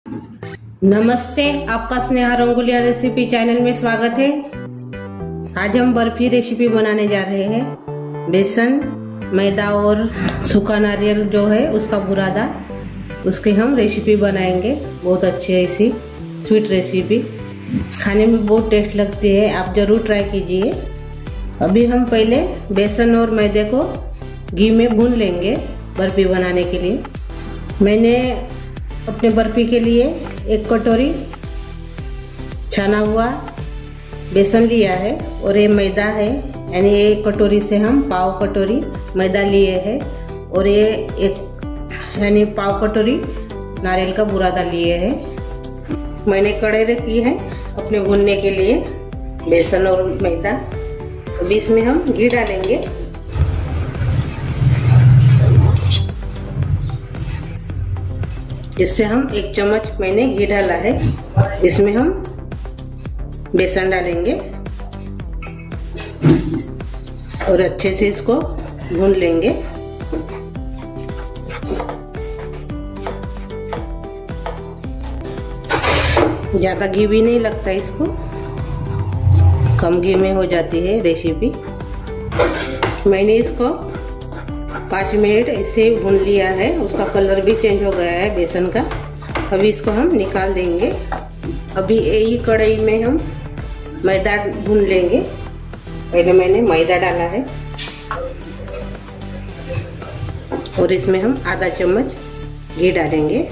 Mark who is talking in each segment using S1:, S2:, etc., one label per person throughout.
S1: नमस्ते, आपका Sneha रंगोलिया recipe channel में स्वागत है। आज हम बर्फी रेसिपी बनाने जा रहे हैं। बेसन, मैदा और सूखा नारियल जो है उसका बुरादा, उसके हम रेसिपी बनाएंगे। बहुत अच्छी है ऐसी स्वीट रेसिपी, खाने में बहुत टेस्ट लगती है। आप जरूर ट्राई कीजिए। अभी हम पहले बेसन और मैदे को घी में भून लेंगे बर्फी बनाने के लिए। मैंने अपने बर्फी के लिए 1 कटोरी छना हुआ बेसन लिया है और ये मैदा है, यानी 1 कटोरी से हम पाव कटोरी मैदा लिए हैं और ये यानी पाव कटोरी नारियल का बुरादा लिए हैं। मैंने कढ़ाई रखी है अपने भूनने के लिए बेसन और मैदा। अभी इसमें हम घी डालेंगे। इससे हम 1 चम्मच मैंने घी डाला है। इसमें हम बेसन डालेंगे और अच्छे से इसको भून लेंगे। ज्यादा घी भी नहीं लगता, इसको कम घी में हो जाती है रेसिपी। मैंने इसको 5 मिनट ऐसे भून लिया है, उसका कलर भी चेंज हो गया है बेसन का। अभी इसको हम निकाल देंगे। अभी यही कढ़ाई में हम मैदा भून लेंगे। पहले मैंने मैदा डाला है और इसमें हम आधा चम्मच घी डालेंगे।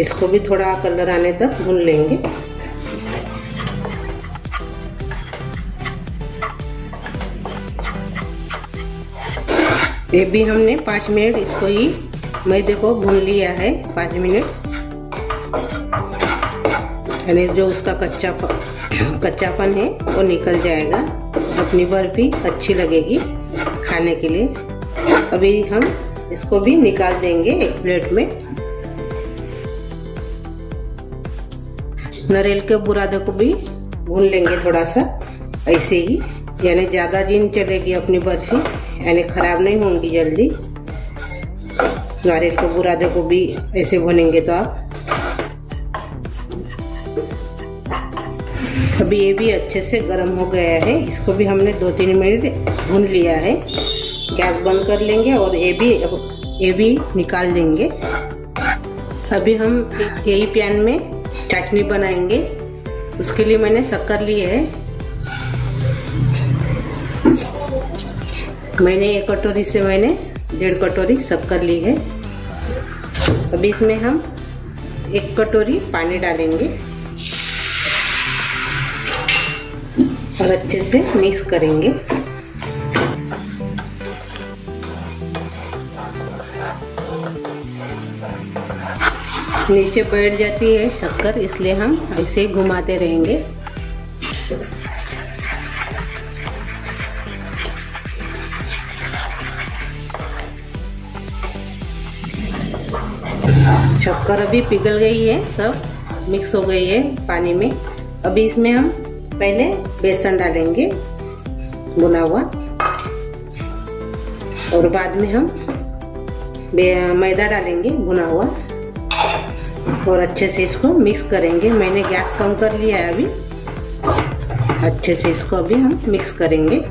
S1: इसको भी थोड़ा कलर आने तक भून लेंगे। ये भी हमने 5 मिनट इसको ही मैदे को भून लिया है। 5 मिनट, यानी जो उसका कच्चापन है वो निकल जाएगा। अपनी बर्फी अच्छी लगेगी खाने के लिए। अभी हम इसको भी निकाल देंगे एक प्लेट में। नारियल के बुरादे को भी भून लेंगे थोड़ा सा ऐसे ही, यानी ज्यादा दिन चलेगी अपनी बर्फी, यानी खराब नहीं होंगी जल्दी। नारियल के बुरादे को भी ऐसे भुनेंगे तो आप। अभी ये भी अच्छे से गर्म हो गया है। इसको भी हमने 2-3 मिनट भून लिया है। गैस बंद कर लेंगे और ये भी निकाल देंगे। अभी हम यही पैन में चाशनी बनाएंगे। उसके लिए मैंने शक्कर ली है। मैंने 1 कटोरी से मैंने 1.5 कटोरी शक्कर ली है। अभी इसमें हम 1 कटोरी पानी डालेंगे और अच्छे से मिक्स करेंगे। नीचे बैठ जाती है शक्कर, इसलिए हम ऐसे घुमाते रहेंगे। शक्कर अभी पिघल गई है, सब मिक्स हो गई है पानी में। अभी इसमें हम पहले बेसन डालेंगे भुना हुआ और बाद में हम मैदा डालेंगे भुना हुआ और अच्छे से इसको मिक्स करेंगे। मैंने गैस कम कर लिया है। अभी अच्छे से इसको अभी हम मिक्स करेंगे।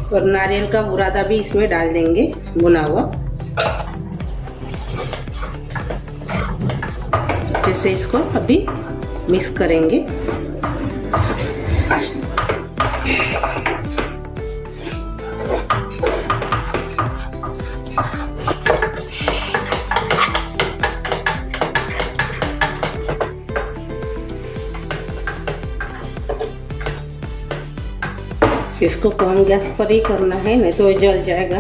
S1: और नारियल का बुरादा भी इसमें डाल देंगे भुना हुआ। अच्छे से इसको अभी मिक्स करेंगे। इसको कम गैस पर ही करना है, नहीं तो जल जाएगा।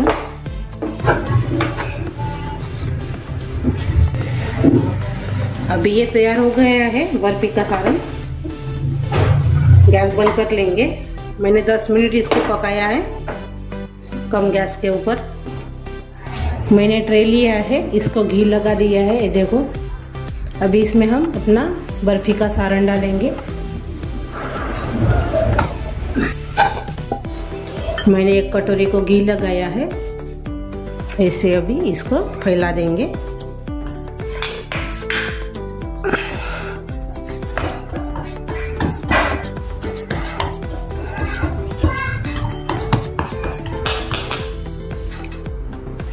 S1: अभी ये तैयार हो गया है बर्फी का सारण। गैस बंद कर लेंगे। मैंने 10 मिनट इसको पकाया है कम गैस के ऊपर। मैंने ट्रे लिया है, इसको घी लगा दिया है, ये देखो। अभी इसमें हम अपना बर्फी का सारण डालेंगे। मैंने 1 कटोरी को घी लगाया है। ऐसे अभी इसको फैला देंगे।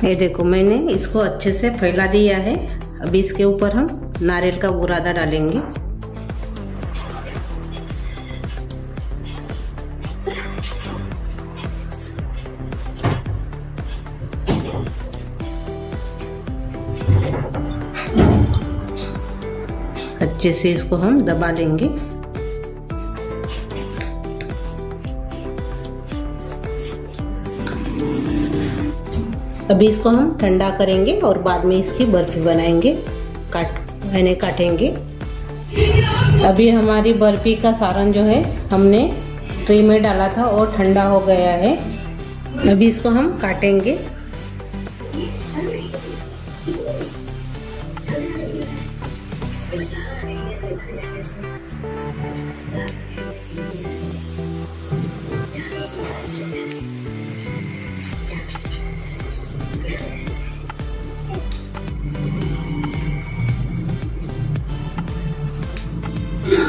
S1: ये देखो मैंने इसको अच्छे से फैला दिया है। अभी इसके ऊपर हम नारियल का बुरादा डालेंगे। अच्छे से इसको हम दबा लेंगे। अभी इसको हम ठंडा करेंगे और बाद में इसकी बर्फी बनाएंगे, काटेंगे। अभी हमारी बर्फी का सारण जो है हमने ट्रे में डाला था और ठंडा हो गया है। अभी इसको हम काटेंगे।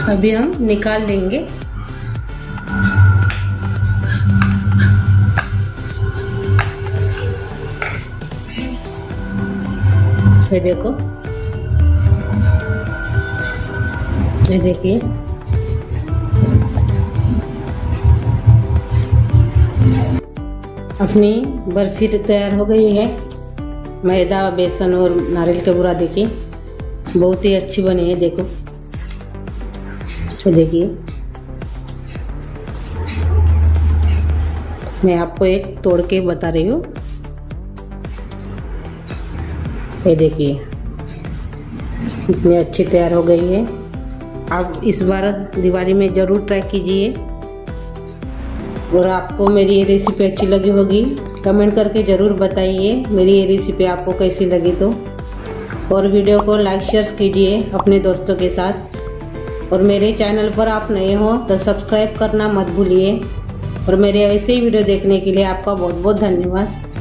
S1: अभी हम निकाल लेंगे। ये देखो, ये देखिए अपनी बर्फी तैयार हो गई है। मैदा, बेसन और नारियल के बुरादे की बहुत ही अच्छी बनी है। देखो, तो देखिए मैं आपको एक तोड़ के बता रही हूँ। ये देखिए इतनी अच्छी तैयार हो गई है। आप इस बार दिवाली में ज़रूर ट्राई कीजिए। और आपको मेरी ये रेसिपी अच्छी लगी होगी कमेंट करके ज़रूर बताइए मेरी ये रेसिपी आपको कैसी लगी तो। और वीडियो को लाइक शेयर कीजिए अपने दोस्तों के साथ। और मेरे चैनल पर आप नए हो तो सब्सक्राइब करना मत भूलिए। और मेरे ऐसे ही वीडियो देखने के लिए आपका बहुत बहुत धन्यवाद।